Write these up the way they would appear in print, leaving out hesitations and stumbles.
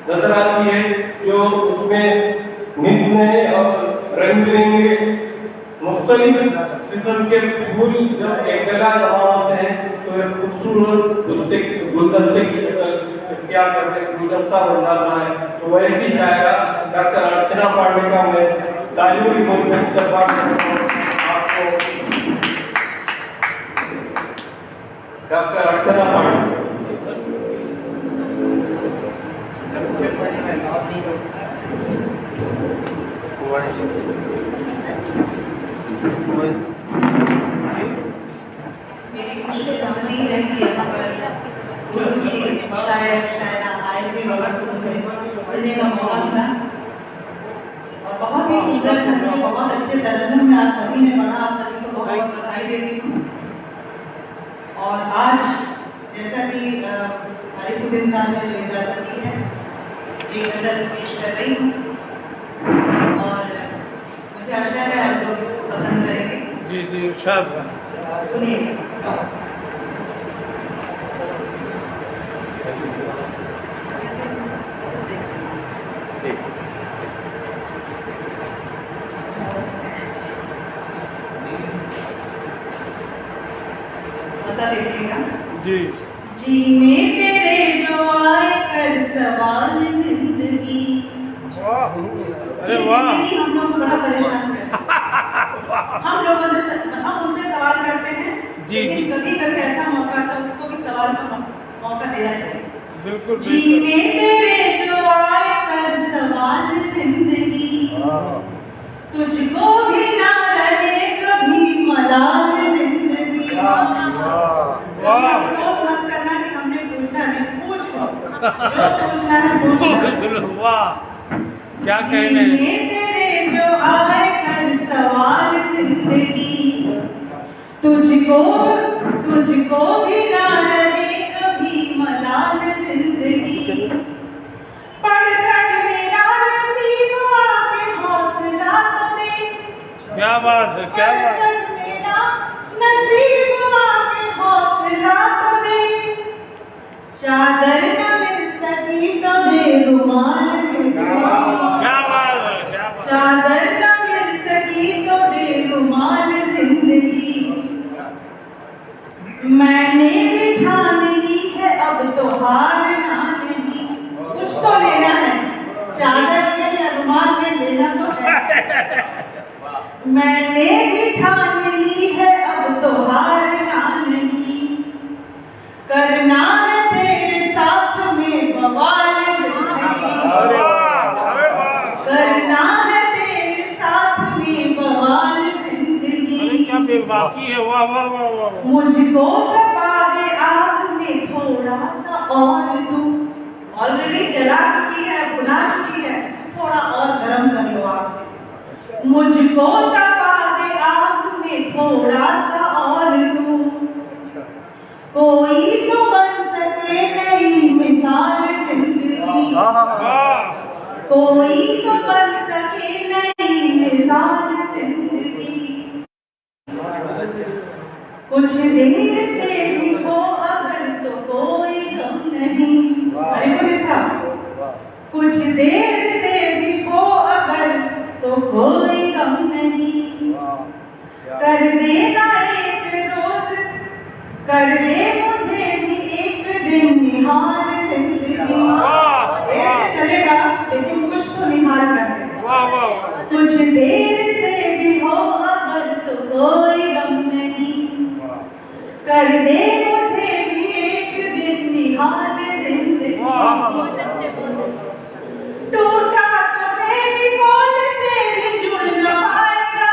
नजर आती है, जो उसमें नित नए और रंग बिरंगे मुख्तलिफ किस्म के फूल जब एक जगह जमा होते हैं तो एक खूबसूरत गुलदस्ते की इख्तियार करते गुलदस्ता बन जाता है। तो वैसी शायरा डॉक्टर अर्चना पांडे का मैं तालियों की बहुत आपको डॉक्टर अर्चना पांडे मेरी खुशी समझी है कि यहाँ पर उर्दू की शायर शायरा आए थे और सुनने का मौका मिला और बहुत ही सुंदर ढंग से बहुत अच्छे तरन्नुम में आप सभी ने पढ़ा। आप सभी को बहुत बहुत बधाई देती हूँ। और आज जैसा कि आरिफुद्दीन साहब ने जो इजाज़त दी है एक नज़र पेश कर रही हूँ और मुझे आशा है आप लोग इसको पसंद करेंगे। जी जी शाबाश। सुनिए। बता देखिएगा। जी जी में तेरे जो आए कर सवाल जिंदगी। अरे वाह, हम लोग को बड़ा परेशान करते हैं। हम लोगों से हम उनसे सवाल करते हैं जी लेकिन जी कभी कभी ऐसा मौका आता है उसको भी सवाल का मौका देना चाहिए। बिल्कुल जी में तेरे जो आए कर सवाल जिंदगी तुझको भी ना रहे कभी मलाल जिंदगी। कभी अफसोस मत करना कि हमने पूछा नहीं, पूछ जो पूछना है पूछ। वाह क्या कहने। तेरे जो आए कर सवाल जिंदगी तुझको तुझको भी ना रहे कभी मलाल जिंदगी। पढ़कर मेरा नसीब आके हौसला तो दे। क्या बात है, क्या बात है। पढ़कर मेरा नसीब आके हौसला तो दे। चादर न मिल सकी तो बेरुमाल जिंदगी। क्या बात है, क्या बात है। चादर न मिल सकी तो बेरुमाल जिंदगी। मैंने भी ठान ली है अब तो हारना नहीं। कुछ तो लेना है, चादर में या रुमाल में लेना तो है। मैंने भी ठान ली है अब तो हारना नहीं। करना है तेरे साथ में बवाल जिंदगी। करना है तेरे साथ में बवाल जिंदगी। क्या बेबाकी है, वाह वाह वाह वाह। मुझको तपा दे आग में थोड़ा सा और तू। ऑलरेडी जला चुकी है, बुना चुकी है, थोड़ा और गर्म कर लो आप। मुझको तपा दे आग में थोड़ा सा और तू। कोई तो बन सके नई मिसाल जिंदगी। कोई तो बन सके नई मिसाल जिंदगी। कुछ देर से भी हो अगर तो कोई गम नहीं। अरे बोले साहब, कुछ देर से भी हो अगर तो कोई गम नहीं। कर देना एक रोज, कर दे मुझे भी एक दिन निहाल जिंदगी। ऐसे चलेगा लेकिन कुछ तो निहाल कर दे। कुछ देर से भी हो अगर तो कोई गम नहीं। कर दे मुझे भी एक दिन निहाल जिंदगी। टूटा तो फेविकोल से भी जुड़ न पाएगा।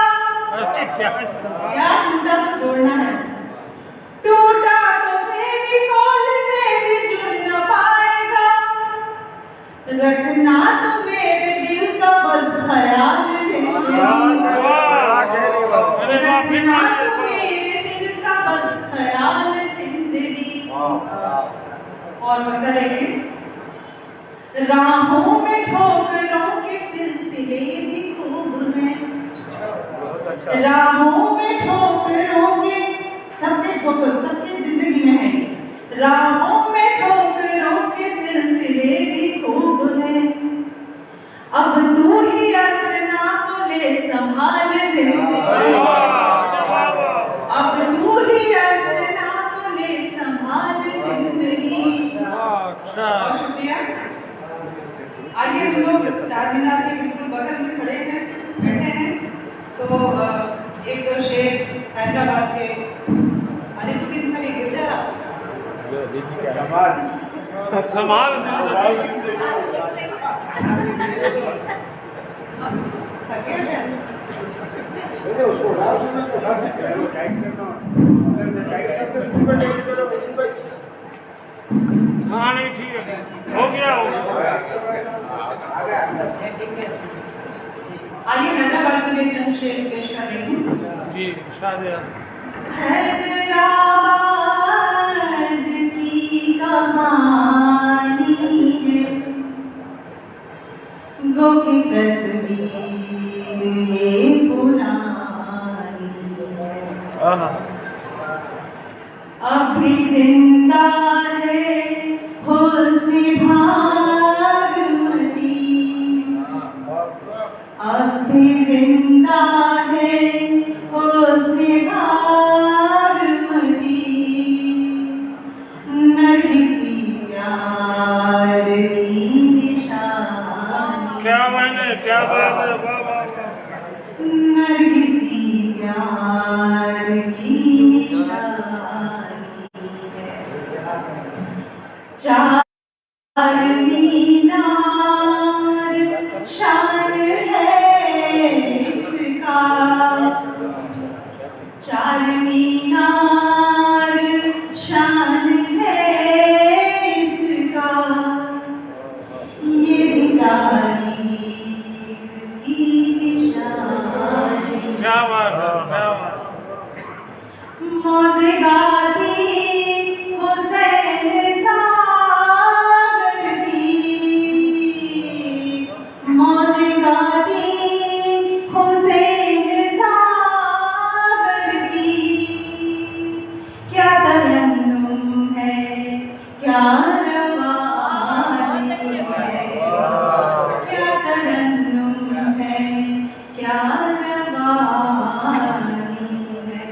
क्या टूटा तो जोड़ना है। टूटा तो फेविकोल से भी जुड़ न पाएगा। रखना तो मेरे दिल का बस ख्याल जिंदगी। रखना तो मेरे दिल का बस ख्याल जिंदगी। और बता देखिए, राहों में ठोकरों के सिलसिले भी खूब हैं। राहों में ठोकरों के सबके ठोकर सबके जिंदगी में है। राहों में ठोकरों के सिलसिले भी खूब हैं। आइए हम लोग चार मीनार के बिल्कुल बगल में खड़े हैं, बैठे हैं। तो एक दो शेर हैदराबाद के अलीपुद्दीन साहब गिर जा रहा संभाल हाँ नहीं ठीक है हो गया आइए हैदराबाद के लिए चंद शेर पेश कर रही हूँ जी शादी हैदराबाद की कहानी है गो की तस्वीर ये पुरानी है अब भी जिंदा है हुस्न भागमती अब भी जिंदा है हुस्न भागमती नरगिसी प्यार की निशानी क्या मैंने क्या बात है वाह वाह नरगिसी प्यार की निशानी है चार मीनार शान है इसका चार मीनार शान है इसका ये भी तारीख की निशानी क्या बात है क्या बात मौजे गाती हुसैन सागर की मौजे गाती हुसैन सागर की क्या तरन्नुम है क्या रवानी है क्या तरन्नुम है क्या रवानी है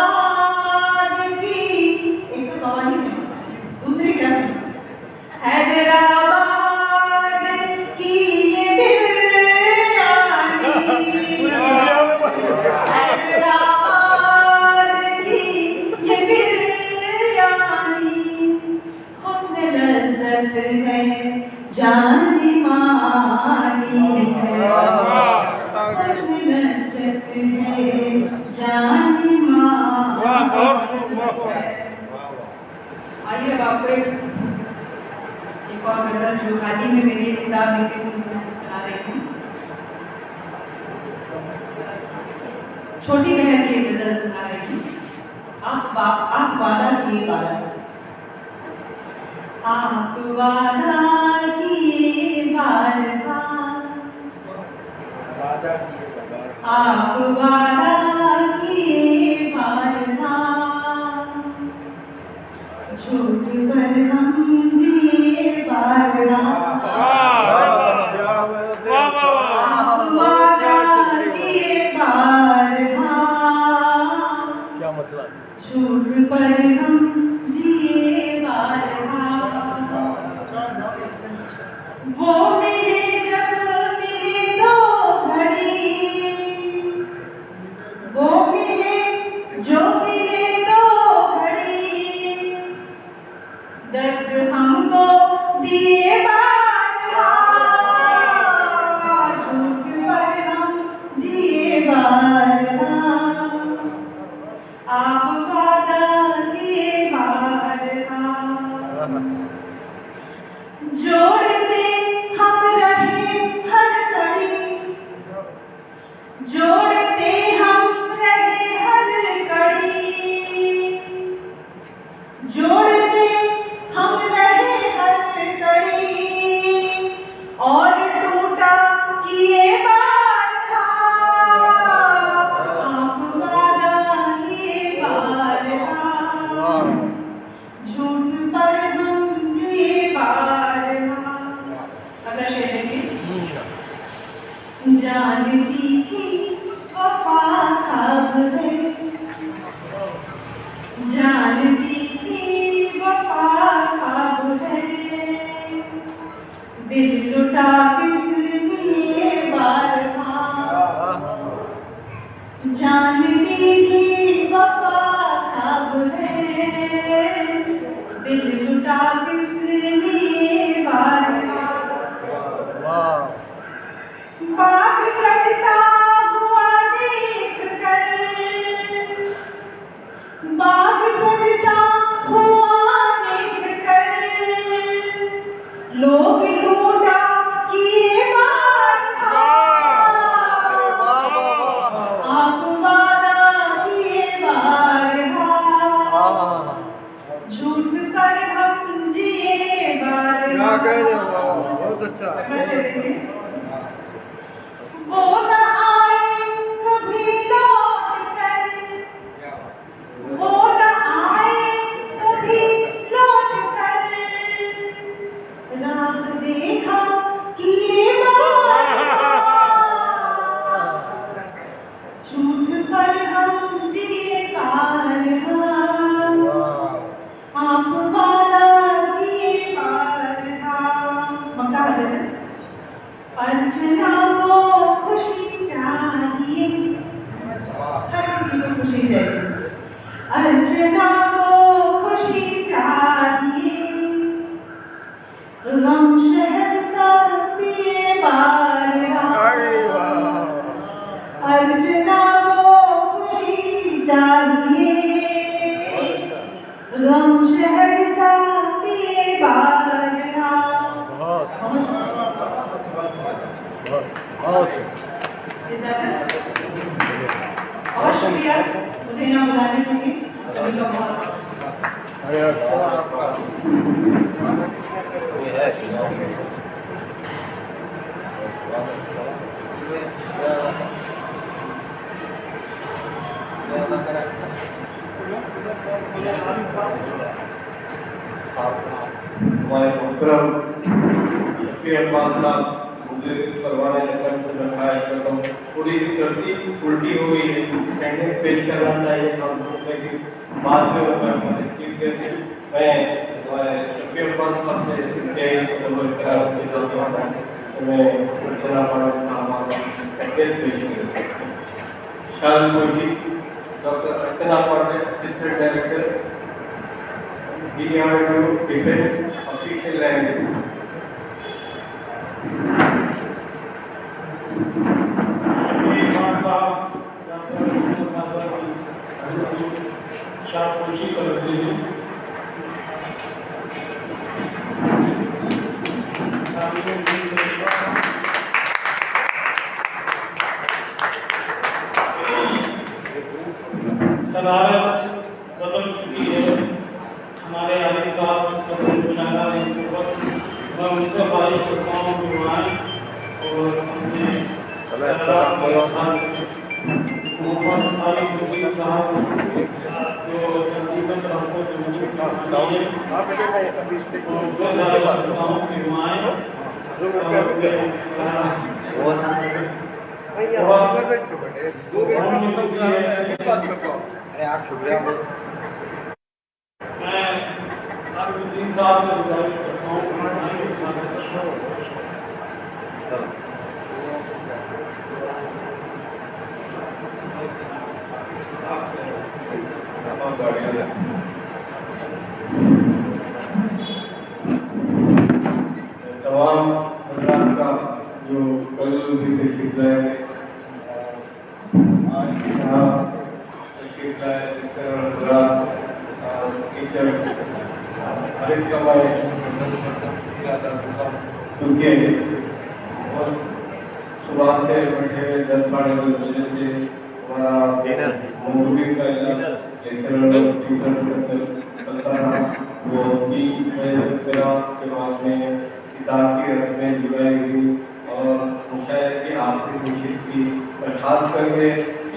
हैदराबाद की एक तो कहानी है दूसरी क्या है हैदराबाद की ये बिरयानी हैदराबाद की ये बिरयानी हुस्न लज़्ज़त है जानी मानी है हुस्न लज़्ज़त है जानी वाह मानी वाह आइए अब आपको एक और गजल जो हाल ही में मेरी एक किताब लिखी थी उसमें से सुना रही हूँ। छोटी बहन की एक गजल सुना रही हूँ। आप वादा किए वादा आप वादा किए बार आप वादा किए बार झूठ पर हम जिए बार वादा किए बार क्या मतलब झूठ पर हम जिए बार वो मिले जब मिले दो घड़ी वो मिले जो मिले दो घड़ी दर्द हमको दिए बार झूठ पर हम जिए बार आप वादा किए बार जोड़ते हम रहे हर घड़ी जोड़ते हम रहे हर घड़ी जोड़ते हम रहे हर घड़ी और टूटा किए बार आप वादा किए बार झूठ पर हम जिए बार अगला शेर देखिए जानती थी वफा ख्वाब है जानती थी वफा ख्वाब है क्या कह रहे हो, बहुत अच्छा। वो न आए कभी लौट कर, वो न आए कभी लौट कर, राह देखा कि ये झूठ पर हम जिए पार आप वाला किए पार मक्का से अर्चना को खुशी चाहिए, हर किसी को खुशी चाहिए, अर्चना को खुशी चाहिए, गम शहर सब पिए बार अर्चना को खुशी चाहिए, गम शहर सब पिए बार और शुक्रिया मुझे यहाँ बुलाने के लिए सभी का बहुत हमारे मुहतरम शफीक अब्बास मुझे परवाने रकम से रखा है, रकम थोड़ी सी गलती उल्टी हो गई है, स्टैंडिंग पेश करना चाहिए हम कि बाद में मैं चीफ गेस्ट मैं हमारे शफीक अब्बास से के खबर करा उसके साथ मैं चला पड़ा हमारा पैकेज पेश किया शायद कोई doctor Archana Pandey assistant director DRDO defence official language सदारत बदल चुकी है। हमारे आलिम साहब मुशाहिदा ने मैं उनसे बारिश करता हूँ दुआएं और अपने मोहम्मद आलिम साहब जो तकरीबन हमको अरे आप शुक्रिया मैं तीन साल में गुजारिश करता हूँ तमाम हजरात का जो कल भी तशरीफ लाए आज यहाँ तशरीफ लाए टीचर हर एक समय क्योंकि सुबह से बैठे 10-12 बजे से हमारा मूवी का चलता रहा वो 3 बजे के बाद में किताब की रस्में जुड़ाई हुई और मुशायरे की आखिरी कोशिश की और खास करके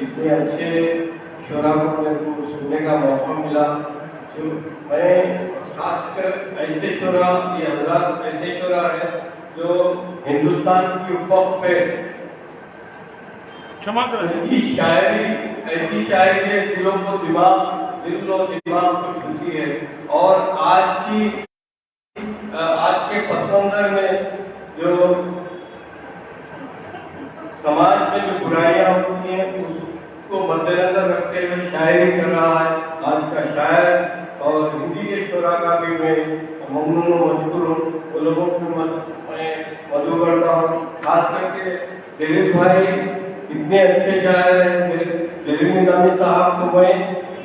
इतने अच्छे शोरा को मेरे को सुनने का मौका मिला जो मैं खासकर ऐसे शोरा ये हज़रात ऐसे शोरा है जो हिंदुस्तान की उफ़क़ पे चमक रहे की शायरी ऐसी शायरी है दिल और दिमाग को छूती है और आज के पस मंज़र में जो समाज में जो बुराइयां होती हैं उसको मद्देनजर रखते हुए शायरी कर रहा है आज का शायर और हिंदी के शोरा का भी मैं ममनून और मशकूर हूँ वो लोगों को मैं मधु करता हूँ खास करके दिलीप भाई इतने अच्छे शायर हैं दिलीप निजामी साहब को मैं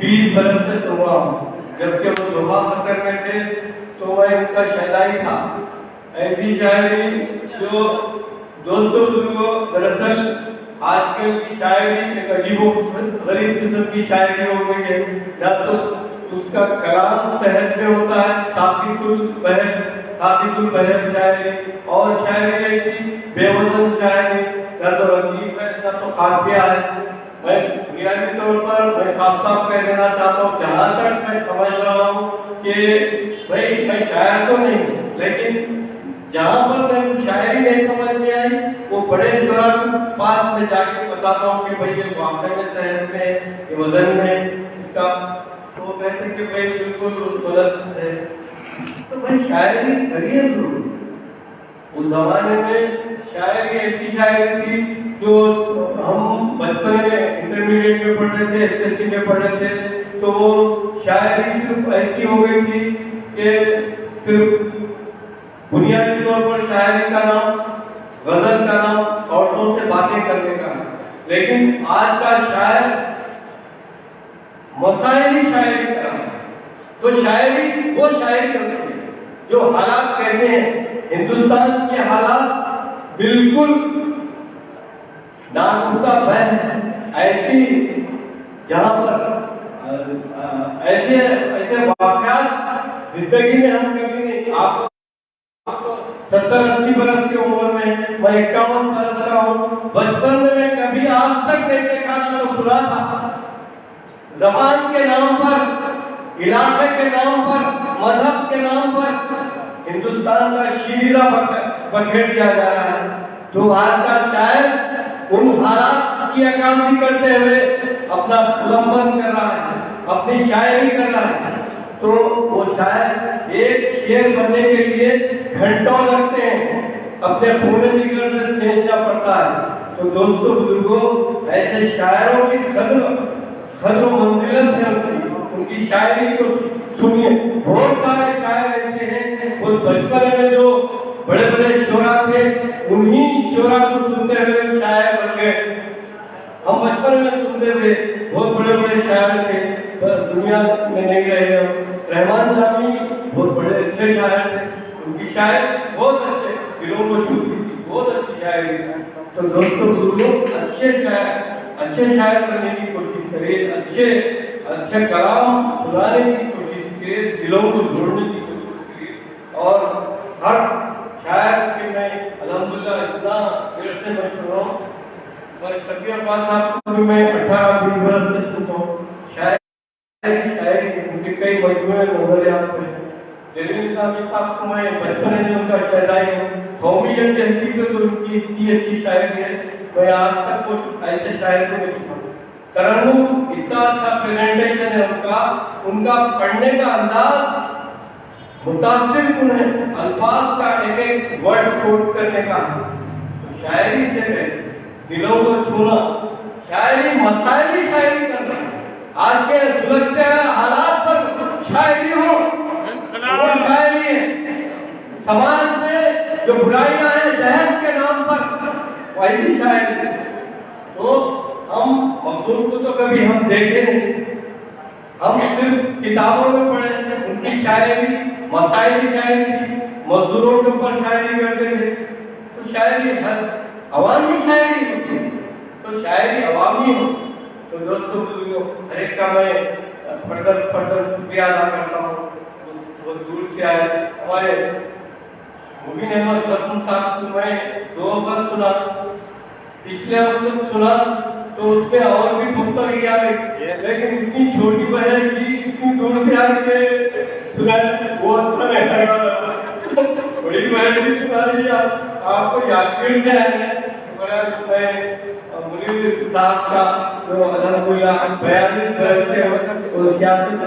20 बरस से सुना हूँ जबकि वो दोहा खतर में थे तो मैं उनका शहदाई था ऐसी शायरी जो दोस्तों बुजुर्गों दरअसल आजकल की शायरी एक अजीबो गरीब किस्म की शायरी हो गई है या तो उसका कलाम तहत में होता है साफी कुल बहर हाफिजुल बहर शायरी और शायरी ऐसी बेवजन शायरी न तो रंगीन है न तो काफिया है। मैं बुनियादी तौर पर मैं साफ साफ कह देना चाहता हूँ, जहाँ तक मैं समझ रहा हूँ कि भाई मैं शायर तो नहीं हूँ, लेकिन जहाँ पर मैं शायरी नहीं समझ में आई वो बड़े शुरा पास में जाके बताता हूँ कि भाई ये वाक़ई में तहत में ये वजन में इसका, तो कहते कि भाई बिल्कुल गलत है। तो भाई शायरी करिए जरूर। उस जमाने में शायरी ऐसी शायरी थी जो हम बचपन में इंटरमीडिएट में पढ़ रहे थे, एसएससी में पढ़ रहे थे, तो शायरी सिर्फ ऐसी हो गई थी कि सिर्फ बुनियादी तौर पर शायरी का नाम, गजल का नाम, औरतों से बातें करने का। लेकिन आज का शायर मसाइली शायरी कर रहा है। तो शायरी वो शायरी करते हैं जो हालात कैसे हैं, हिंदुस्तान के हालात बिल्कुल नाखुदा बहन ऐसी, जहाँ पर ऐसे ऐसे वाक़यात जिंदगी में हम कभी नहीं, आप 70-80 बरस की उम्र में, मैं 51 बरस का हूँ, बचपन में मैं कभी आज तक नहीं देखा ना तो सुना था। ज़बान के नाम पर, इलाके के नाम पर, मजहब के नाम पर हिंदुस्तान का शीरा बखेर दिया जा रहा है। तो आज का शायर उन हालात की अक्कासी करते हुए अपना सुलंबन कर रहा है, अपनी शायरी कर रहा है। तो वो शायर एक शेर बनने के लिए घंटों लगते हैं, अपने खून जिगर से सींचना पड़ता है। तो दोस्तों बुजुर्गों, ऐसे शायरों की कद्र मंजिलत है उनकी शायरी को सुनिए। बहुत सारे शायर ऐसे हैं वो बचपन में जो बड़े बड़े शोरा थे, उन्हीं शोरा को सुनते हुए शायर बन गए। हम बचपन में सुनते थे, बहुत बड़े बड़े शायर थे, दुनिया में नहीं रहे। रहमान जामी बहुत बड़े अच्छे शायर थे, उनकी शायरी बहुत अच्छे, दिलों को छूती थी, बहुत अच्छी शायरी। तो दोस्तों बुजुर्गों, अच्छे शायर बनने की कोशिश करिए, अच्छे कलाम सुनाने की कोशिश करिए, दिलों को जोड़ने की कोशिश करिए। और हर शायर के मैं अल्हम्दुलिल्लाह इतना देर से मैं सुन रहा हूँ, और शफी अब्बास साहब को भी मैं 18-20 बरस से सुनता हूँ। शायरी उनके कई मजमूए नोबल याद हैं। जलील इस्लामी साहब को मैं बचपन से उनका शहदाई हूँ। कौमियत की हकीकत तो उनकी इतनी अच्छी शायरी है, मैं आज तक को ऐसे शायर को नहीं सुना। तरन्नुम इतना अच्छा प्रेजेंटेशन है उनका पढ़ने का अंदाज मुतासिर कुन है, अल्फाज का एक एक वर्ड कोट करने का। तो शायरी से दिलों को छूना, शायरी मसाइली शायरी करना, आज के सुलझते हालात पर शायरी हो, वो शायरी है। समाज में जो बुराइयां हैं दहेज के नाम पर, वही शायरी है। तो हम मखदूम को तो कभी हम देखे नहीं, हम सिर्फ किताबों में पढ़े, उनकी शायरी मसाइली शायरी थी, मजदूरों के ऊपर शायरी करते थे। तो शायरी हर अवामी शायरी होती है, तो शायरी अवामी हो। तो दोस्तों बुजुर्गों, हर एक का मैं फर्दर शुक्रिया अदा करता हूँ। बहुत दूर से आए हमारे मुबीन अहमद सरपंच साहब को मैं 2 बार सुना, पिछले वक्त सुना तो उसमें और भी पुस्तक आ गई, लेकिन इतनी छोटी बहन की इतनी दूर से आके सुना वो अच्छा नहीं लगा। बड़ी बहन भी सुना रही है, आपको यादगीर से है मुनीर साहब का जो अल्हम्दुलिल्लाह 42 वर्ष से वो सियासत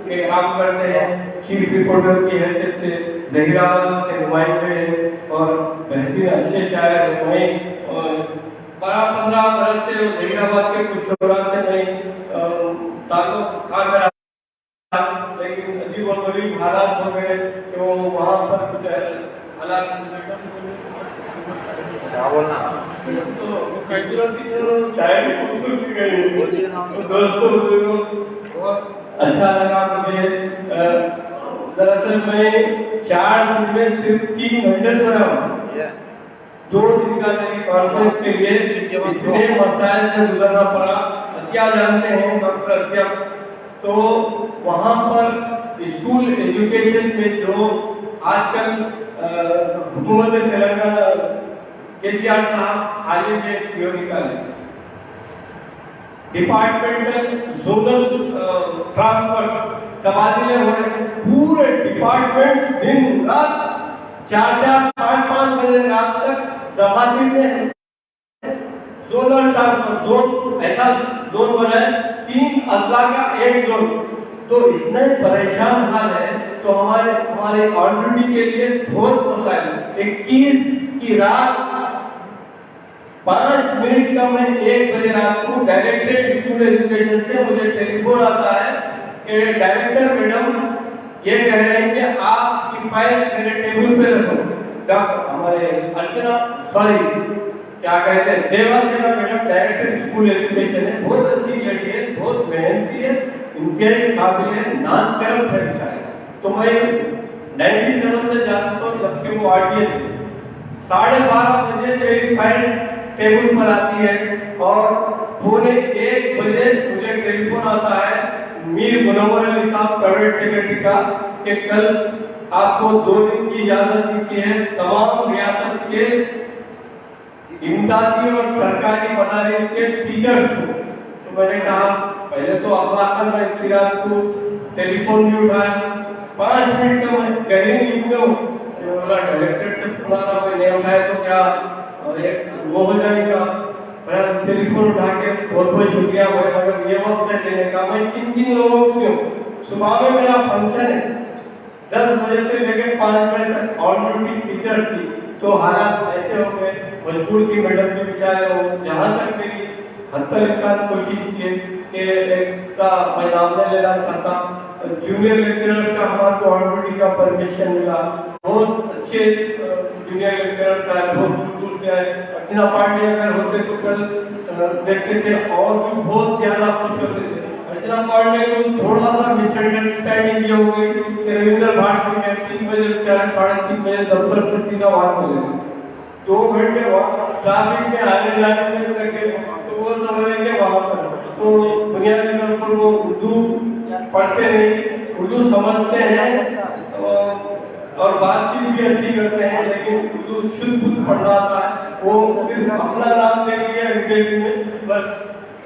के काम करते हैं, चीफ रिपोर्टर की हैसियत से जहीराबाद के नुमाइंदे हैं और बेहतरीन अच्छे शायर हैं। वहीं 12-15 वर्ष से जहीराबाद के कुछ शोरा से नहीं ताल्लुक था मेरा, लेकिन अजीब और गरीब हालात हो गए कि वो वहाँ पर कुछ हालात क्या बोलना तो कैसी शायद दोस्तों अच्छा लगा मुझे। दरअसल मैं 4 दिन में सिर्फ 3 घंटे सोया हूँ। 2 दिन का मेरी कॉन्फ्रेंस के लिए इतने मसाइल से गुजरना पड़ा। क्या जानते हैं डॉक्टर अत्या, तो वहाँ पर स्कूल एजुकेशन में जो आजकल हुकूमत तेलंगाना केसीआर साहब हाल ही में पीओ निकाले डिपार्टमेंटल जोनल ट्रांसफर तबादले हो रहे हैं। पूरे डिपार्टमेंट दिन रात 4-4, 5-5 बजे रात तक तबादले हैं। जोनल ट्रांसफर जोन ऐसा जोन बना है 3 अजला का एक जोन, तो इतने परेशान हाल है। तो हमारे ऑलरेडी के लिए बहुत मसला है। 21 की रात 5 मिनट का मैं 1 बजे रात को डायरेक्टरेट स्कूल एजुकेशन से मुझे टेलीफोन आता है कि डायरेक्टर मैडम ये कह रहे हैं कि आपकी फाइल मेरे टेबल पे रखो। डॉक्टर हमारे अर्चना क्या कहते हैं देवा सेवा मैडम डायरेक्टर स्कूल एजुकेशन है, बहुत अच्छी लड़की है, बहुत मेहनती है, इनके काबिल है, नाम करम है। तो मैं 97 से जानता हूँ जबकि वो आरटीए 12:30 बजे मेरी फाइल टेबल पर आती है और 1:15 बजे मुझे टेलीफोन आता है मीर मुनव्वर अली साहब प्राइवेट सेक्रेटरी का कि कल आपको 2 दिन की इजाजत दी है तमाम रियासत के इमदादी और सरकारी मदारिस के टीचर्स को। तो मैंने कहा पहले तो अफलाकन में इख्तियार को टेलीफोन भी उठाया, 5 मिनट में कहीं निकलो बोला डायरेक्टर से पुराना कोई नहीं उठाया तो क्या वो हो जाएगा। मैं टेलीफोन उठा के बहुत बहुत शुक्रिया मगर ये वक्त देने का। मैं किन लोगों को सुबह में मेरा फंक्शन है 10 बजे से लेकर 5 बजे तक ऑलरेडी टीचर थी, तो हालात ऐसे हो गए मजबूर की मैडम के बेचारे हो। जहाँ तक मेरी हद कोशिश की कि एक का मैं नाम नहीं लेना चाहता, जूनियर लेक्चरर का हमारे ऑलरेडी का परमिशन मिला, बहुत अच्छे जूनियर लेक्चरर का बहुत दूर से आए। अर्चना पांडे अगर होते तो कल देखते थे और भी बहुत ज्यादा खुश होते थे। अर्चना पांडे को थोड़ा सा मिसअंडरस्टैंडिंग ये हो गई कि रविंद्र भारती में 3 बजे 3:30 बजे दफ्तर से सीधा वहां चले 2 घंटे वहां ट्रैफिक में आने जाने में लगे, तो वो समझेंगे वहां पर तो बुनियादी तौर पर वो उर्दू पढ़ते नहीं, उर्दू समझते हैं और बातचीत भी अच्छी करते हैं, लेकिन उर्दू शुद्ध पढ़ना आता है। वो सिर्फ अपना नाम देंगे अंग्रेजी में बस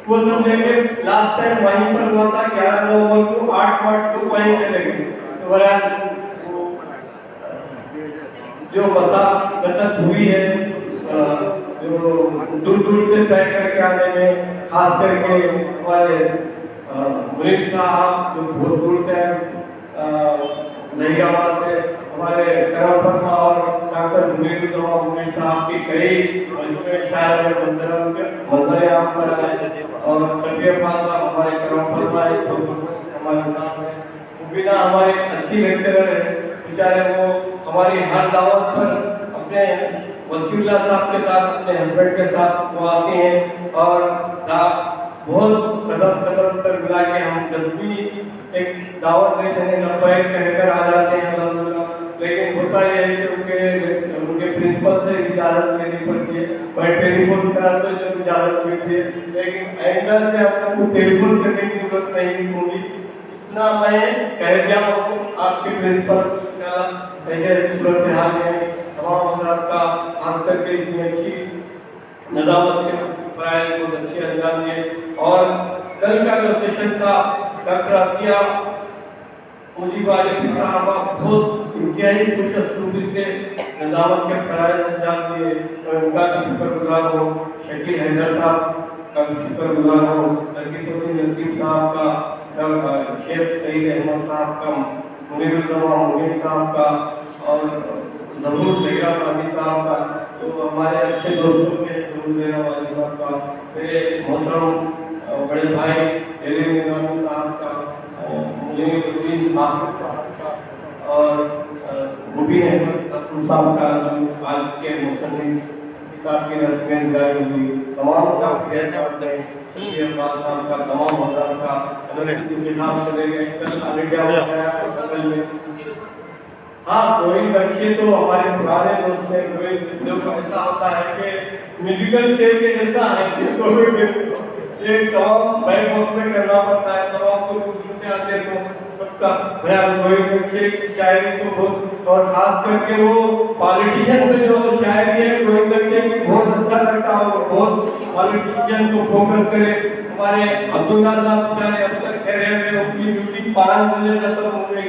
वो समझेंगे। लास्ट टाइम वहीं पर हुआ था 11 नवंबर को 8 मार्च को वहीं चले गए। तो जो बचत हुई है जो दूर दूर से तय करके आने में, खास करके हमारे मुनीर साहब जो बहुत दूर से नहींगाबाद से हमारे करम और डॉक्टर मुनीर साहब की कई शायर में मंदिर यहाँ पर आए और शफीर साहब हमारे करम हमारे नाम है मुबीना हमारे अच्छी लेक्चरर है बेचारे। वो हमारी हर दावत पर अपने वसीला साहब के साथ अपने हस्बैंड के साथ वो आते हैं और बहुत सदर तक मिला के हम जब भी एक दावत देते हैं लब्बैक कहकर आ जाते हैं अल्हम्दुलिल्लाह। लेकिन होता यह है कि उनके प्रिंसिपल से इजाजत लेनी पड़ती है, मैं टेलीफोन करा तो जब इजाजत मिलती है, लेकिन आइंदा से आपको टेलीफोन करने की जरूरत नहीं होगी। इतना मैं कह दिया आपके प्रिंसिपल ऐसे सूरत हाल में तमाम हजरात का खास करके इतनी अच्छी नजामत के पढ़ाई को अच्छी अंजाम दिए। और कल का जो सेशन था डॉक्टर अतिया मुजीब आलिफ साहबा बहुत इंतहाई खुशअस्लूबी से नजामत के पढ़ाई अंजाम दिए, तो उनका भी शुक्रगुजार हो। शकील हैदर साहब का भी शुक्रगुजार हो। नकीब साहब का, शेख सईद अहमद साहब का, मुनीर साहब का और जरूर जहीरा वाली साहब का, तो हमारे अच्छे दोस्तों के जहीरा वाली साहब का, मेरे मोहतरम बड़े भाई साहब का, मुनीर साहब का और मुबीन अहमद साहब का आज के मुसन्निफ किताब की रस्में जारी हुई, तमाम का साहब का तमाम हज़ार का किताब चले गए कल अमेरिका में। हाँ कोई बच्चे तो हमारे पुराने दोस्त हैं, कोई लोग ऐसा होता है कि म्यूजिकल चेयर के जैसा है एक तमाम बैक वक्त में करना पड़ता है, तमाम को सुनते आते हैं तो सबका कोई बच्चे की शायरी को बहुत और खास करके वो पॉलिटिशियन में जो शायरी है कोई बच्चे की बहुत अच्छा लगता हो, बहुत पॉलिटिशियन को फोकस करे। हमारे अब्दुल्ला साहब बेचारे अब तक ठहरे हुए, उनकी ड्यूटी 5 बजे खत्म हो गई।